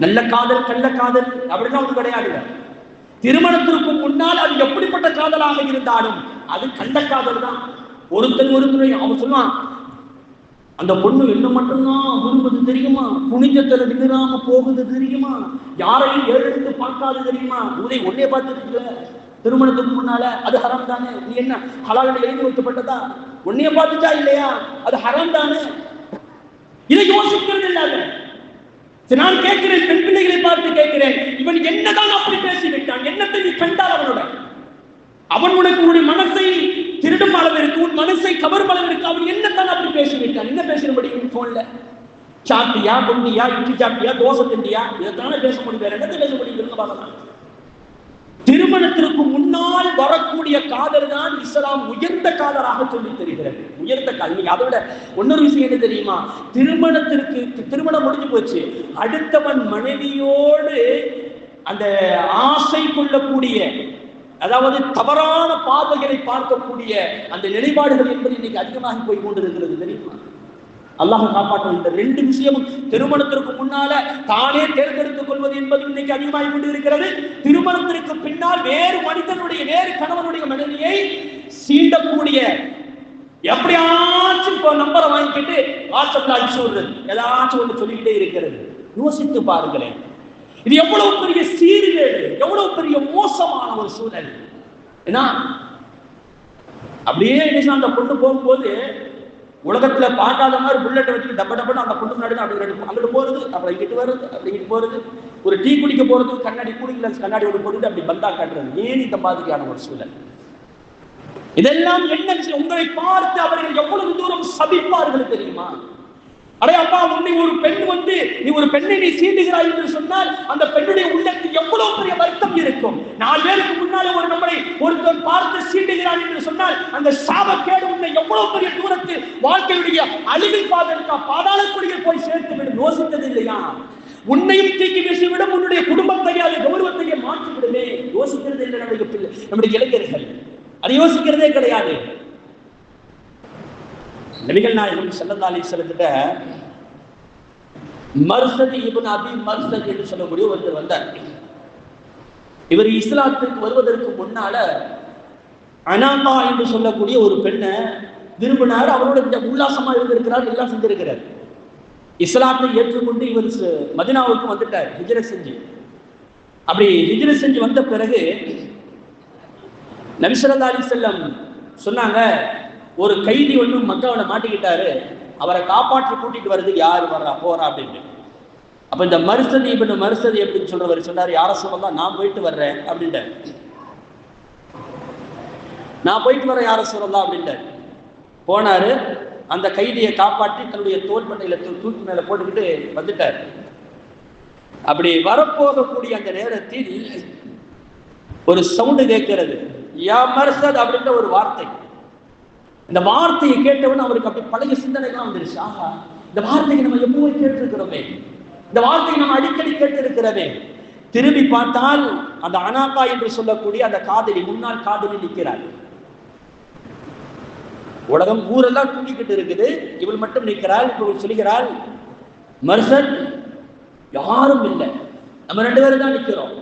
நல்ல காதல் கள்ள காதல் அப்படின்னா ஒன்று கிடையாது. திருமணத்திற்கு முன்னால் அது எப்படிப்பட்ட காதலாக இருந்தாலும் அது கள்ள காதல் தான். ஒருத்தரை அவன் சொல்லுவான், அந்த பொண்ணு என்ன மட்டும்தான் விரும்புது தெரியுமா, புனிதத்தில் நிமிராம போகுது தெரியுமா, யாரையும் ஏறெடுத்து பார்க்காது தெரியுமா, உதை ஒன்னே பார்த்துட்டு திருமணத்துக்கு முன்னால அது ஹராம் தானே. நீ என்ன ஹலால் எழுதி வைக்கப்பட்டதா? ஒன்னைய பார்த்துட்டா இல்லையா, அது ஹராம் தானே. இதை யோசிக்கிறது இல்லாத நான் கேட்கிறேன், பெண் பிள்ளைகளை பார்த்து கேட்கிறேன், இவன் என்னதான் அப்படி பேசிவிட்டான்? என்னத்தை நீ கண்டால் அவன் உனக்கு மனசை திருடும் அளவிற்கு, உன் மனசை கவரும் அளவிற்கு அவன் என்னத்தான் அப்படி பேசிவிட்டான்? என்ன பேசுறபடி போன்ல சாப்பிட்டியா, பொண்டியா, இட்லி சாப்பிட்டியா, தோசை திண்டியா, இதைத்தானே பேச முடியும். வேற என்னத்தை பேச முடியும்? பார்க்கலாம். திருமணத்திற்கு முன்னால் வரக்கூடிய காதல் தான் இஸ்லாம் உயர்ந்த காதலாக சொல்லி தெரிகிறது. உயர்ந்த காதல். அதை விட இன்னொரு விஷயம் என்ன தெரியுமா? திருமணம் முடிஞ்சு போச்சு, அடுத்தவன் மனைவியோடு அந்த ஆசை கொள்ளக்கூடிய, அதாவது தவறான பார்வைகளை பார்க்கக்கூடிய அந்த நிலைப்பாடுகள் என்பது இன்னைக்கு அதிகமாக போய் கொண்டிருக்கிறது தெரியுமா? அல்லாஹ் காப்பாற்றும். இந்த ரெண்டு விஷயமும் திருமணத்திற்கு முன்னால தானே தேர்ந்தெடுத்துக் கொள்வது என்பது இன்னைக்கு அதிகமாகி கொண்டிருக்கிறது. திருமணத்திற்கு பின்னால் வேறு மனிதனுடைய, வேறு கணவனுடைய மனைவியை சீண்டக்கூடிய, எப்படியாச்சும் நம்பரை வாங்கிக்கிட்டு வாட்ஸ்அப்ல அடிச்சு விடுறது, ஏதாச்சும் ஒன்று சொல்லிக்கிட்டே இருக்கிறது. யோசித்து பாருங்களேன், இது எவ்வளவு பெரிய சீர்கேடு, எவ்வளவு பெரிய மோசமான ஒரு சூழல். ஏன்னா அப்படியே அந்த பொண்ணு போகும்போது உலகத்துல பார்க்காத மாதிரி புல்லட் வச்சு டப்ப டப்பன்னு அந்த பொண்ணு முன்னாடி அங்கிட்டு போறது, அப்புறம் இங்கிட்டு வருது, அப்படி இங்கிட்டு போறது, ஒரு டீ குடிக்க போறது, கண்ணாடி கூலிங் கண்ணாடி ஒன்று போட்டு அப்படி பந்தா காட்டுறது. ஏன் இந்த மாதிரியான ஒரு சூழல்? இதெல்லாம் என்ன? உங்களை பார்த்து அவர்கள் எவ்வளவு தூரம் சபிப்பார்கள் தெரியுமா? அடே அப்பா, உன்னை ஒரு பெண் நீ ஒரு பெண்ணை நீ சீண்டுகிறாய் என்று சொன்னால் அந்த பெண்ணுடைய உள்ளத்தில் எவ்வளவு பெரிய வருத்தம் இருக்கும். 4 பேருக்கு முன்னாலே நம்மளை ஒருத்தர் பார்த்து சீண்டுகிறான் என்று சொன்னால் அந்த சாபக்கேடு உன்னை எவ்வளவு பெரிய தூரத்தில் வாழ்க்கையுடைய அழிவில் பாதாளக்குடியில் போய் சேர்த்து விடும். யோசித்தது இல்லையா? உன்னையும் தூக்கி வீசிவிடும், உன்னுடைய குடும்பத்தையே கௌரவத்தையே மாற்றிவிடுமே. யோசிக்கிறது இல்லை நம்முடைய இளைஞர்கள், அதை யோசிக்கிறதே கிடையாது. நபிகள் நாயகம் ஸல்லல்லாஹு அலைஹி வஸல்லம் மர்சத் இப்னு அபி மர்சத் என்று சொல்லக்கூடிய ஒருத்தர் வந்தார். இவர் இஸ்லாத்துக்கு வருவதற்கு முன்னால அனாமா என்று சொல்லக்கூடிய ஒரு பெண்ணை விரும்பினார். அவரோட உல்லாசமா இருந்திருக்கிறார், எல்லாம் செஞ்சிருக்கிறார். இஸ்லாத்தை ஏற்றுக்கொண்டு இவர் மதீனாவுக்கு வந்துட்டார், ஹிஜ்ரத் செஞ்சு. அப்படி ஹிஜ்ரத் செஞ்சு வந்த பிறகு நபி ஸல்லல்லாஹு அலைஹி வஸல்லம் சொன்னாங்க, ஒரு கைதி மக்காவில மாட்டிக்கிட்டாரு, அவரை காப்பாற்றி கூட்டிட்டு வருது, யாரு வர்றா போறா அப்படின்னு. அப்ப இந்த மர்சதி அப்படின்னு சொல்றவர் சொன்னாரு, யார சொல்லலாம், நான் போயிட்டு வர்றேன் அப்படின்ட்டார். நான் போயிட்டு வரேன் யார சொல்லலாம் அப்படின்ட்டார். போனாரு, அந்த கைதியை காப்பாற்றி தன்னுடைய தோள்பட்டையில தூக்கி மேல போட்டுக்கிட்டு வந்துட்டார். அப்படி வரப்போகக்கூடிய அந்த நேரத்தில் ஒரு சவுண்டு கேட்கிறது, யா மர்சத் அப்படின்ற ஒரு வார்த்தை. இந்த வார்த்தையை கேட்டவன் அவருக்கு அப்படி பழைய சிந்தனைகள்லாம் வந்துருச்சு. ஆஹா, இந்த வார்த்தையை நம்ம எப்பவும் கேட்டிருக்கிறோமே, இந்த வார்த்தையை நம்ம அடிக்கடி கேட்டிருக்கிறோமே. திரும்பி பார்த்தால் அந்த அனாகா என்று சொல்லக்கூடிய அந்த காதலி, முன்னாள் காதலி நிற்கிறார். உலகம் ஊரெல்லாம் தூங்கிக்கிட்டு இருக்குது, இவள் மட்டும் நிற்கிறாள். இவள் சொல்லுகிறாள், மர்சத் யாரும் இல்லை, நம்ம 2 பேரும் தான் நிற்கிறோம்,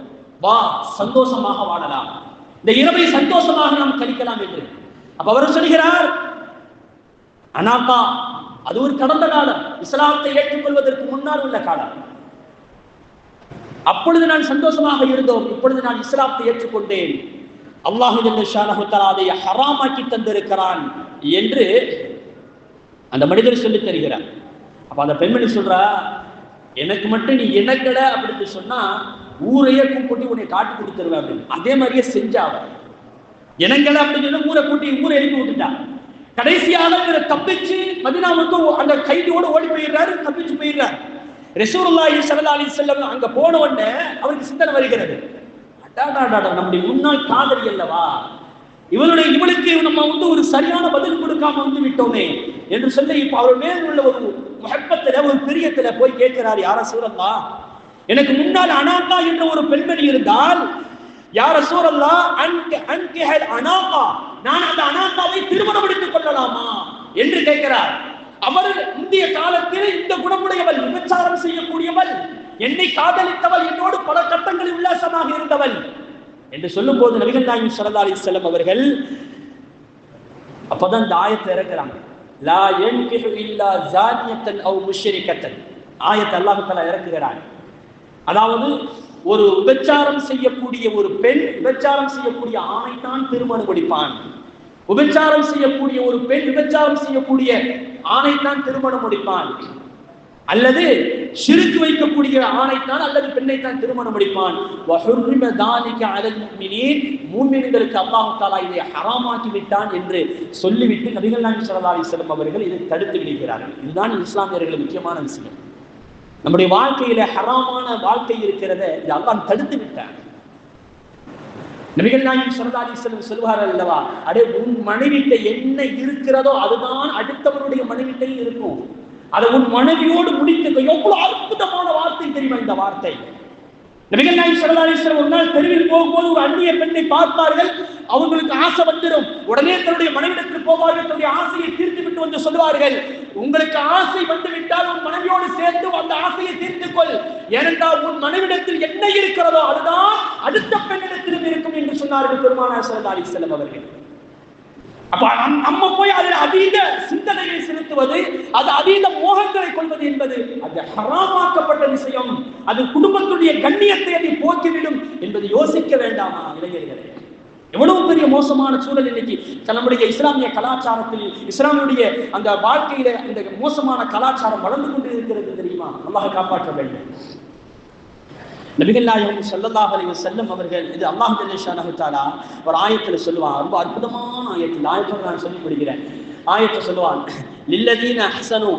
வா சந்தோஷமாக வாழலாம், இந்த இரவை சந்தோஷமாக நாம் கழிக்கலாம் என்று. அப்ப அவர் சொல்கிறார், அனாகா அது ஒரு கடந்த காலம், இஸ்லாத்தை ஏற்றுக்கொள்வதற்கு முன்னால் உள்ள காலம். அப்பொழுது நான் சந்தோஷமாக இருந்தோம், இப்பொழுது நான் இஸ்லாத்தை ஏற்றுக்கொண்டேன், அல்லாஹ் ஜல்ல ஷானஹு தஆலா அதை ஹராமாக்கி தந்திருக்கிறான் என்று அந்த மனிதர் சொல்லி தருகிறார். அப்ப அந்த பெண்மணி சொல்றா, எனக்கு மட்டும் நீ எனக்கட அப்படின்னு சொன்னா ஊரையே கூப்பிட்டு உன்னை காட்டி கொடுத்துருவேன் அப்படின்னு. அதே மாதிரியே செஞ்சாவ எனக்கட அப்படின்னு சொல்லி ஊரை கூட்டி ஊரை எழுப்பி விட்டுட்டான். கடைசியாக தப்பிச்சு மதீனாவுக்கு அந்த கைதியோடு ஓடி போயிடுறாரு, தப்பிச்சு போயிடுறாரு. ரசூலுல்லாஹி ஸல்லல்லாஹு அலைஹி வஸல்லம் அங்க போன உடனே அவருக்கு சிந்தனை வருகிறது, நம்முடைய முன்னாள் காதலி அல்லவா, இவளுக்கு நம்ம ஒரு சரியான பதில் கொடுக்காம விட்டோமே என்று சொல்லி இப்ப அவர் மேல் உள்ள ஒரு முஹப்பத்துல, ஒரு பிரியத்துல போய் கேட்கிறார், யா ரசூலல்லாஹ், எனக்கு முன்னால் அனாகா என்ற ஒரு பெண்மணி இருந்தால், யா ரசூலல்லாஹ் அன்கிஹல் அனாகா, நான் அந்த அனாகாவை திருமணம் எடுத்துக் கொள்ளலாமா என்று கேட்கிறார். அவர் இந்திய காலத்தில் இந்த குணமுடையவள், விபச்சாரம் செய்யக்கூடியவள், என்னை காதலித்தவள், என்னோடு பல கட்டங்களில் உல்லாசமாக இருந்தவள் என்று சொல்லும் போது நபிகள் நாயகம் ஸல்லல்லாஹு அலைஹி வஸல்லம் அவர்கள் அப்பதான் இந்த ஆயத்தை இறக்குறாங்க. லா யன்கிஹு இல்லா ஜானியத்தன் அவ் முஷ்ரிகத்தன் ஆயத்தை அல்லாஹ் தஆலா இறக்குகிறார். அதாவது ஒரு விபச்சாரம் செய்யக்கூடிய ஒரு பெண், விபச்சாரம் செய்யக்கூடிய ஆணை தான் திருமணம் முடிப்பான். விபச்சாரம் செய்யக்கூடிய ஒரு பெண், விபச்சாரம் செய்யக்கூடிய ஆணை தான் திருமணம் முடிப்பான். அல்லது ஷிர்க் வைக்கக்கூடிய ஆணைத்தான் அல்லது பெண்ணைத்தான் திருமணம் முடிப்பான். மூமின்களுக்கு அல்லாஹ் தஆலா இதை ஹராமாக்கி விட்டான் என்று சொல்லிவிட்டு நபிகள் நாயகம் ஸல்லல்லாஹு அலைஹி வஸல்லம் அவர்கள் இதை தடுத்து விடுகிறார்கள். இதுதான் இஸ்லாமியர்களுக்கு முக்கியமான விஷயம். நம்முடைய வாழ்க்கையில ஹராமான வாழ்க்கை இருக்கிறத இது அல்லாஹ் தடுத்து விட்டான். நபிகள் நாயகம் ஸல்லல்லாஹு அலைஹி வஸல்லம் சொல்வார்கள் அல்லவா, அடே உன் மனைவிட்ட என்ன இருக்கிறதோ அதுதான் அடுத்தவருடைய மனைவிட்டையும் இருக்கும். அதை உன் மனைவியோடு முடித்துக்க. எவ்வளவு அற்புதமான வார்த்தை தெரியுமா இந்த வார்த்தை. நபிகள் நாயகம் ஸல்லல்லாஹு அலைஹி வஸல்லம் ஒரு நாள் தெருவில் போகும்போது ஒரு அந்நிய பெண்ணை பார்ப்பார்கள். அவங்களுக்கு ஆசை வந்துடும். உடனே தன்னுடைய மனைவிடத்தில் போவார்கள். தன்னுடைய ஆசையை தீர்த்து விட்டு வந்து சொல்வார்கள், உங்களுக்கு ஆசை வந்து விட்டால் உன் மனைவியோடு சேர்ந்து அந்த ஆசையை தீர்த்துக் கொள். ஏனென்றால் உன் மனைவிடத்தில் என்ன இருக்கிறதோ அதுதான் அடுத்த பெண்ணிடத்திலும் இருக்கும் என்று சொன்னார்கள் பெருமானார் ஸல்லல்லாஹு அலைஹி வஸல்லம் அவர்கள். அப்ப நம்ம போய் அதில் அதீத சிந்தனையை செலுத்துவது, அது அதீத மோகங்களை கொள்வது என்பது அது ஹராமாக்கப்பட்ட விஷயம். அது குடும்பத்துடைய கண்ணியத்தை அதை போக்கிவிடும் என்பதை யோசிக்க வேண்டாமா இளைஞர்களே? எவ்வளவு பெரிய மோசமான சூழல் இன்னைக்கு நம்முடைய இஸ்லாமிய கலாச்சாரத்தில், இஸ்லாமுடைய அந்த வாழ்க்கையில அந்த மோசமான கலாச்சாரம் வளர்ந்து கொண்டு இருக்கிறது தெரியுமா? அல்லாஹ் காப்பாற்ற வேண்டும். நபிகள் நாயகம் ஸல்லல்லாஹு அலைஹி வஸல்லம் அவர்கள் இது அல்லாஹ் ஜல்லஷானஹு தஆலா ஒரு ஆயத்துல சொல்லுவான். ரொம்ப அற்புதமான ஆயத்தில் ஆயத்தை நான் சொல்லி கொடுக்கிறேன். ஆயத்தை சொல்லுவான், லில்லதீன அஹ்ஸனு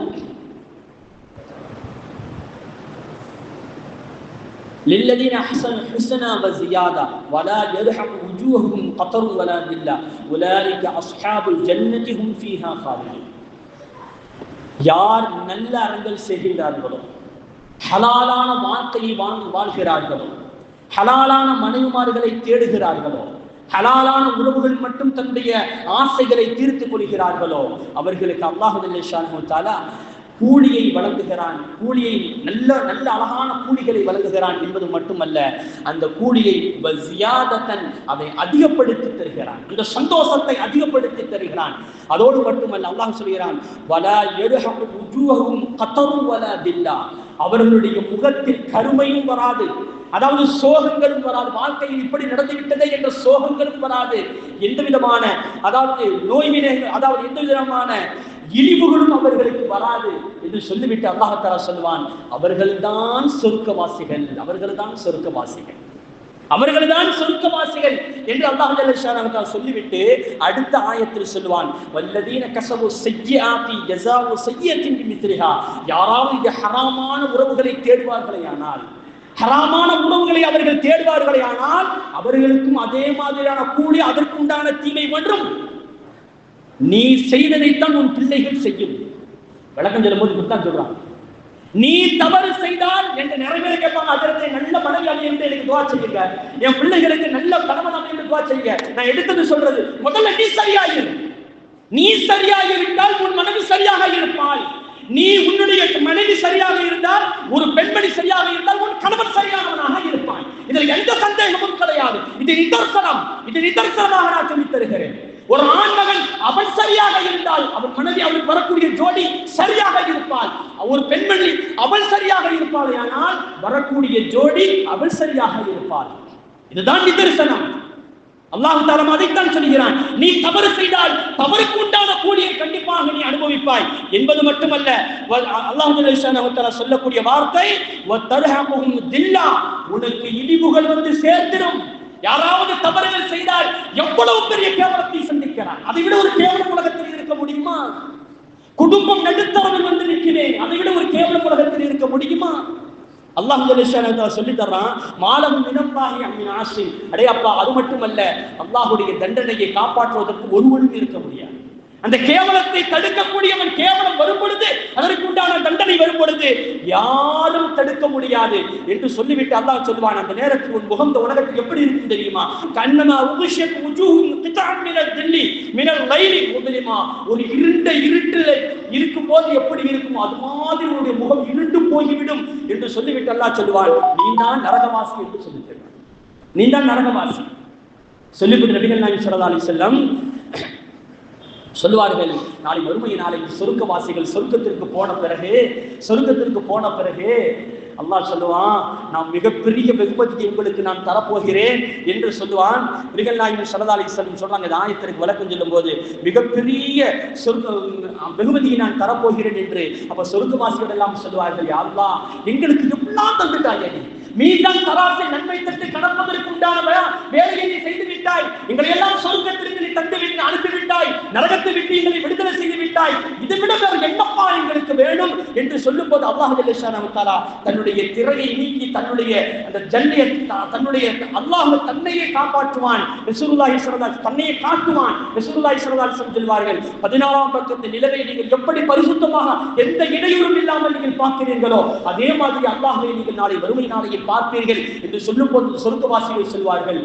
للذين احسنوا الحسنى وزياده ولا يرحق وجوههم قطر ولا ذله اولئك اصحاب الجنه هم فيها خالدون. யார் நல்ல அறங்கள் செய்கிறார்களோ, ஹலாலான வாழ்க்கையை வாழ்கிறார்களோ, ஹலாலான மனைவிமார்களை தேடுகிறார்களோ, ஹலாலான உறவுகள் மட்டும் தன்னுடைய ஆசைகளை தீர்த்துக் கொள்கிறார்களோ அவர்களுக்கு அல்லாஹ் ஜல்லஷானஹு தஆலா கூலியை வழங்குகிறான். கூலியை நல்ல நல்ல அழகான கூலிகளை வழங்குகிறான் என்பது மட்டுமல்ல, அந்த கூலியை அதை அதிகப்படுத்தி தருகிறான். இந்த சந்தோஷத்தை அதிகப்படுத்தி தருகிறான். அதோடு மட்டுமல்ல, அல்லாஹ் சொல்கிறான், வலா யர்ஹகு வுஜூஹும் கதரும் வலா தில்லா. அவர்களுடைய முகத்தில் கருமையும் வராது, அதாவது சோகங்களும் வராது. வாழ்க்கையில் இப்படி நடந்துவிட்டதே என்ற சோகங்களும் வராது. எந்த விதமான அதாவது நோய்வினைகள், அதாவது எந்த விதமான இழிவுகளும் அவர்களுக்கு வராது என்று சொல்லிவிட்டு அல்லாஹ் தஆலா சொல்வான், அவர்கள்தான் சொர்க்கவாசிகள், அவர்கள்தான் சொர்க்கவாசிகள், அவர்கள்தான் சொர்க்கவாசிகள் என்று அல்லாஹ் ஜல்லஷானஹு தஆலா சொல்லிவிட்டு அடுத்த ஆயத்தில் சொல்வான், வல்லதீன கஸபு ஸய்யிஆத்தி ஜஸாஉ ஸய்யிஅத்தின் பிமித்லிஹா. யாராவது இந்த ஹராமான உறவுகளை தேடுவார்களேயானால், ஹராமான உணவுகளை அவர்கள் தேடுவார்களேயானால் அவர்களுக்கும் அதே மாதிரியான கூலி, அதற்குண்டான தீமை ஒன்றும். நீ செய்ததைத்தான் உன் பிள்ளைகள் செய்யும். விளக்கம் சொல்லும்போது இப்படித்தான் சொல்றான். நீ தவறு செய்தால் என்று நிறைவேற கேட்பாங்க. அதற்கு நல்ல மனைவி அமைந்து எனக்கு துவா செய்யுங்க, என் பிள்ளைகளுக்கு நல்ல கணவன் அமைந்து துவா செய்யுங்க. நான் எடுத்தது சொல்றது, முதல்ல நீ சரியாயிரு. நீ சரியாகிவிட்டால் உன் மனைவி சரியாக இருப்பாள். நீ உன்னுடைய மனைவி சரியாக இருந்தால், ஒரு பெண்மணி சரியாக இருந்தால் உன் கணவன் சரியானவனாக இருப்பான். இதில் எந்த சந்தேகமும் கிடையாது. இது நிதர்சனம், இது நிதர்சனமாக நான் சொல்லித் தருகிறேன். ஒரு ஆண்மகன் அவன் சரியாக இருந்தால் அவன் மனைவி அவனுக்கு வரக்கூடிய ஜோடி சரியாக இருப்பாள். ஒரு பெண்மணி அவள் சரியாக இருப்பாள், ஆனால் வரக்கூடிய ஜோடி அவள் சரியாக இருப்பாள். இதுதான் நிதர்சனம். அல்லாஹ் தஆலா அதைத்தான் சொல்கிறான். நீ தவறு செய்தால் தவறுக்கு உண்டான கூலியை கண்டிப்பாக நீ அனுபவிப்பாய் என்பது மட்டுமல்ல, அல்லாஹ் ஜல்லஷானஹு தஆலா சொல்லக்கூடிய வார்த்தை, வதர்ஹகுஹும் தில்லா, உனக்கு இழிவுகள் வந்து சேர்த்திடும். யாராவது தவறுகள் செய்தால் எவ்வளவு பெரிய கேவலத்தை சந்திக்கிறார். அதை விட ஒரு கேவலம் உலகத்தில் இருக்க முடியுமா? குடும்பம் நடுத்தரவில் வந்து நிற்கிறேன், அதை விட ஒரு கேவலம் உலகத்தில் இருக்க முடியுமா? அல்லாஹ் ஜல்லஷானஹு தஆலா சொல்லி தர்றான், மாலம் மினல்லாஹி அமின் ஆஷின். அடே அப்பா, அது மட்டுமல்ல, அல்லாஹ்வுடைய தண்டனையை காப்பாற்றுவதற்கு ஒருவனும் இருக்க முடியாது. அந்த கேவலத்தை தடுக்கக்கூடியவன் கேவலம் வரும் பொழுது, அதற்கு உண்டான தண்டனை வரும் பொழுது யாரும் தடுக்க முடியாது என்று சொல்லிவிட்டு அல்லாஹ் சொல்வான், அந்த நேரத்தில் உன் முகம் இந்த உலகத்தில் எப்படி இருக்கும் தெரியுமா? கண்ணமா உகுஷத் உஜூஹும் கித்அன் மினல் தில்லி மினல் லைலி முத்லிமா. ஒரு இருட்டில் இருக்கும் போது எப்படி இருக்குமோ அது மாதிரி உன்னுடைய முகம் இருண்டு போய்விடும் என்று சொல்லிவிட்டு அல்லாஹ் சொல்வான், நீ தான் நரகவாசி என்று சொல்லிவிட்டான். நீ தான் நரகவாசி சொல்லிவிட்டு நபிகள் நாயகம் ஸல்லல்லாஹு அலைஹி வஸல்லம் சொல்லுவார்கள், நாளை மறுமை நாளைக்கு சொர்க்கவாசிகள் சொர்க்கத்திற்கு போன பிறகு அல்லாஹ் சொல்லுவான், நான் மிகப்பெரிய வெகுமதியை உங்களுக்கு நான் தரப்போகிறேன் என்று சொல்லுவான். நபிகள் நாயகம் ஸல்லல்லாஹு அலைஹி வஸல்லம் சொல்றாங்க, இந்த ஆயத்திற்கு விளக்கம் சொல்லும் போது மிகப்பெரிய வெகுமதியை நான் தரப்போகிறேன் என்று. அப்ப சொர்க்கவாசிகள் எல்லாம் சொல்லுவார்கள், யா அல்லாஹ் எங்களுக்கு எல்லாம் தந்துட்டாய், மீதான் தராசை நன்மை தட்டு கடப்பதற்கு உண்டான வேலையை நீ செய்து விட்டாய், எங்களை எல்லாம் சொர்க்கத்திற்கு நீ தந்து விட்டு அனுப்பிவிட்டாய், நரகத்தை விட்டு எங்களை விடுதலை செய்து விட்டாய், இதை விட வேறு என்னப்பா எங்களுக்கு வேணும் என்று சொல்லும் போது அல்லாஹ் ஜல்ல ஷானஹு தஆலா தன்னுடைய திரையை நீக்கி தன்னுடைய அந்த ஜல்லியை தன்னுடைய அல்லாஹ் தன்னையே காப்பாற்றுவான். ரசூலுல்லாஹி ஸல்லல்லாஹு அலைஹி தன்னையே காட்டுவான். ரசூலுல்லாஹி ஸல்லல்லாஹு அலைஹி வஸல்லம் சொல்வார்கள், 16ஆம் பக்கத்து நிலவை நீங்கள் எப்படி பரிசுத்தமாக எந்த இடையூறும் இல்லாமல் நீங்கள் பார்க்கிறீர்களோ அதே மாதிரி அல்லாஹ்வை நீங்கள் நாளை வறுமை நாளையில் பார்ப்பீர்கள் என்று சொல்லும் போது சொர்க்கவாசிகள் சொல்வார்கள்,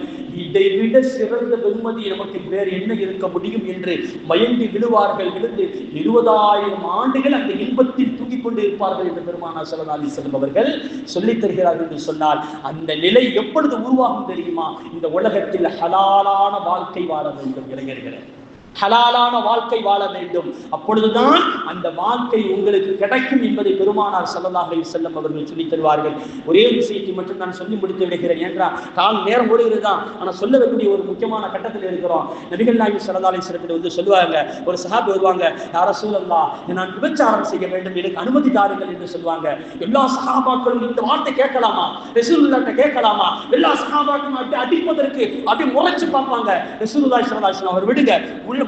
இதை விட சிறந்த வெகுமதி நமக்கு வேறு என்ன இருக்க முடியும் என்று மயங்கி விழுவார்கள். விழுந்து 20,000 ஆண்டுகள் அந்த இன்பத்தில் தூங்கிக் கொண்டு இருப்பார்கள் என்று பெருமானார் ஸல்லல்லாஹு அலைஹி வஸல்லம் அவர்கள் சொல்லித் தருகிறார்கள் என்று சொன்னால், அந்த நிலை எப்பொழுது உருவாகும் தெரியுமா? இந்த உலகத்தில் ஹலாலான வாழ்க்கை வாழ வேண்டும் இளைஞர்கள், ஹலாலான வாழ்க்கை வாழ வேண்டும். அப்பொழுதுதான் அந்த வாழ்க்கை உங்களுக்கு கிடைக்கும் என்பதை பெருமானார் ஸல்லல்லாஹு அலைஹி வஸல்லம் அவர்கள் சொல்லித் தருவார்கள். ஒரே விஷயத்தை மட்டும் நான் சொல்லி முடித்து விடுகிறேன், என்றால் கால் நேரம் ஓடுகிறது தான், ஆனால் சொல்ல வேண்டிய ஒரு முக்கியமான கட்டத்தில் இருக்கிறோம். நபிகள் நாயகம் ஸல்லல்லாஹு அலைஹி வஸல்லம் வந்து சொல்லுவாங்க, ஒரு சஹாபி வருவாங்க, யா ரசூலல்லாஹ் நான் விபச்சாரம் செய்ய வேண்டும், எனக்கு அனுமதி தாருங்கள் என்று சொல்லுவாங்க. எல்லா சஹாபாக்களும் இந்த வார்த்தை கேட்கலாமா, ரசூலுல்லாஹ்ட்ட கேட்கலாமா? எல்லா சஹாபாக்களும் அப்படி அடிப்பதற்கு அப்படி முறைச்சு பார்ப்பாங்க. ரசூலுல்லாஹி ஸல்லல்லாஹு அலைஹி வஸல்லம் அவர் விடுங்க,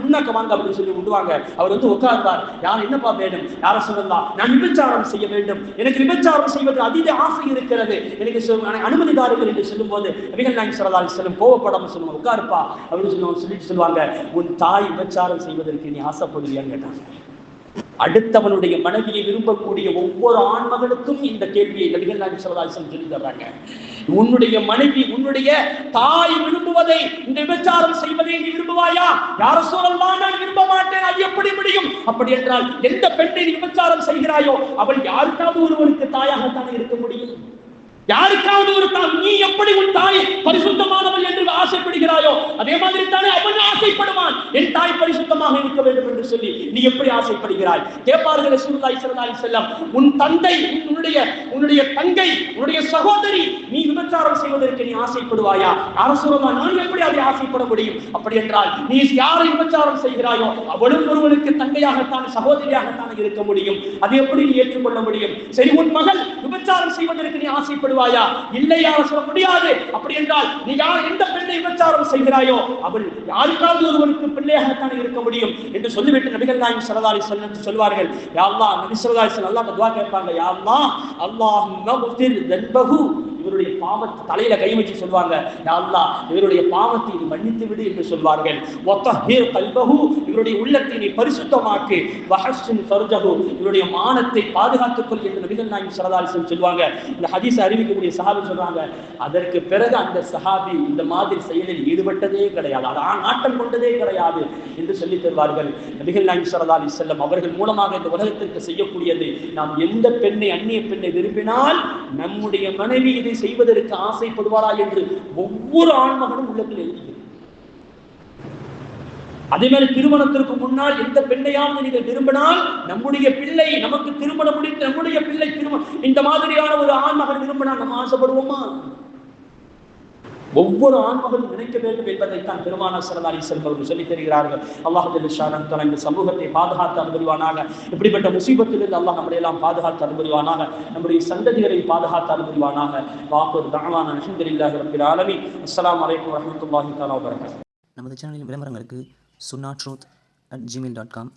முன்னாக்க வாங்க அப்படின்னு சொல்லி விடுவாங்க. அவர் வந்து உட்கார்ந்தார், யார் என்னப்பா வேணும்? யார சொல்லலாம், நான் விபச்சாரம் செய்ய வேண்டும், எனக்கு விபச்சாரம் செய்வது அதீத ஆசை இருக்கிறது, எனக்கு அனுமதி தாருங்கள் என்று சொல்லும் போது நபிகள் நாயகம் ஸல்லல்லாஹு அலைஹி வஸல்லம் கோபப்படாம சொல்லுவாங்க, உட்காருப்பா அப்படின்னு சொல்லிட்டு சொல்லுவாங்க, உன் தாய் விபச்சாரம் செய்வதற்கு நீ ஆசைப்படுவியான்னு கேட்டாங்க. அடுத்தவனுடைய மனைவியை விரும்பக்கூடிய ஒவ்வொரு ஆண்மகனுக்கும் இந்த கேள்வியை நபிகள் நாயகம் ஸல்லல்லாஹு அலைஹி வஸல்லம் சொல்லி தர்றாங்க. உன்னுடைய மனைவி உன்னுடைய தாய் விரும்புவதை, இந்த விபச்சாரம் செய்வதை நீ விரும்புவாயா? யார சொல்லலாம், நான் விரும்ப மாட்டேன், அது எப்படி முடியும்? அப்படி என்றால் எந்த பெண்ணை விபச்சாரம் செய்கிறாயோ அவள் யாருக்காவது ஒருவருக்கு தாயாகத்தான் இருக்க முடியும். யாருக்காவது ஒரு தாய், நீ எப்படி உன் தாய் பரிசுத்தமானவள் என்று ஆசைப்படுகிறாயோ அதே மாதிரி தானே அவன் ஆசைப்படுவான், என் தாய் பரிசுத்தமாக இருக்க வேண்டும் என்று சொல்லி நீ எப்படி ஆசைப்படுகிறாய்? கேட்பார்கள் ரசூலுல்லாஹி ஸல்லல்லாஹு அலைஹி வஸல்லம், உன் தந்தை, உன்னுடைய தங்கை, உன்னுடைய சகோதரி நீ விபச்சாரம் செய்வதற்கு நீ ஆசைப்படுவாயா? அரசுரமா நான் எப்படி அதை ஆசைப்பட முடியும்? அப்படி என்றால் நீ யாரை விபச்சாரம் செய்கிறாயோ அவளும் ஒருவனுக்கு தங்கையாகத்தான் சகோதரியாகத்தான் இருக்க முடியும். அதை எப்படி நீ ஏற்றுக்கொள்ள முடியும்? சரி, உன் மகள் விபச்சாரம் செய்வதற்கு நீ ஆசைப்படு இல்லையா? சொல்ல முடியாது. அப்படி என்றால் நீ யார் எந்த பெண்ணை விபச்சாரம் செய்கிறாயோ அவள் யாருக்காவது ஒருவனுக்கு பிள்ளையாகத்தான் இருக்க முடியும் என்று சொல்லிவிட்டு நபிகள் நாயகம் ஸல்லல்லாஹு அலைஹி வஸல்லம் சொல்வார்கள், யா அல்லாஹ், நபி ஸல்லல்லாஹு அலைஹி வஸல்லம் அல்லாஹ்வை துஆ கேட்பாங்க, யா அல்லாஹ், அல்லாஹும்ம குஃபிர் தன்பஹு, இவருடைய பாவத்தை தலையில கை வச்சு சொல்வாங்க, யா அல்லாஹ் இவருடைய பாவத்தை நீ மன்னித்து விடு என்று சொல்வார்கள். வதஹிர் கல்பஹு, இவருடைய உள்ளத்தை நீ பரிசுத்தமாக்கு. வஹஸ்ஸின் ஃபர்ஜஹு, இவருடைய மானத்தை பாதுகாத்துக் கொள் என்று நபிகள் நாயகம் ஸல்லல்லாஹு அலைஹி வஸல்லம் சொல்வாங்க. இந்த ஹதீஸ் அறிவிக்கக்கூடிய சஹாபி சொல்றாங்க, அதற்கு பிறகு அந்த சஹாபி இந்த மாதிரி செயலில் ஈடுபட்டதே கிடையாது, நாட்டம் கொண்டதே கிடையாது என்று சொல்லி தருவார்கள். நபிகள் நாயகம் ஸல்லல்லாஹு அலைஹி வஸல்லம் அவர்கள் மூலமாக இந்த உலகத்திற்கு செய்யக்கூடியது, நாம் எந்த பெண்ணை, அந்நிய பெண்ணை விரும்பினால் நம்முடைய மனைவி இதை செய்வதற்கு ஆசைப்படுவாரா என்று ஒவ்வொரு ஆண்மகனும் உள்ளத்தில் எழுதி. அதே மாதிரி திருமணத்திற்கு முன்னால் எந்த பெண்ணையாவது நீங்கள் விரும்பினால் நம்முடைய பிள்ளை நமக்கு திருமணம் முடித்து நம்முடைய பிள்ளை திருமணம் இந்த மாதிரியான ஒரு ஆண்மகன் விரும்பினால் நம்ம ஆசைப்படுவோமா? ஒவ்வொரு ஆண்மகனும் நினைக்க வேண்டும் என்பதைத்தான் பெருமானார் ஸல்லல்லாஹு அலைஹி வஸல்லம் அவர்கள் சொல்லித் தருகிறார்கள். அல்லாஹ் ஜல்ல ஷானஹு தஆலா இந்த சமூகத்தை பாதுகாத்து அனுபவிவானாக. இப்படிப்பட்ட முசீபத்திலிருந்து அல்லாஹ் நம்மை எல்லாம் பாதுகாத்து அனுபவிவானாக. நம்முடைய சந்ததிகளை பாதுகாத்து அனுபவிவானாக. வாஹிர் தஅவானா அல்ஹம்துலில்லாஹி ரப்பில் ஆலமீன். அஸ்ஸலாமு அலைக்கும் வரஹ்மத்துல்லாஹி தஆலா வபரகாத்துஹு. நமது சேனலின் விளம்பரங்களுக்கு sunnaatruth@gmail.com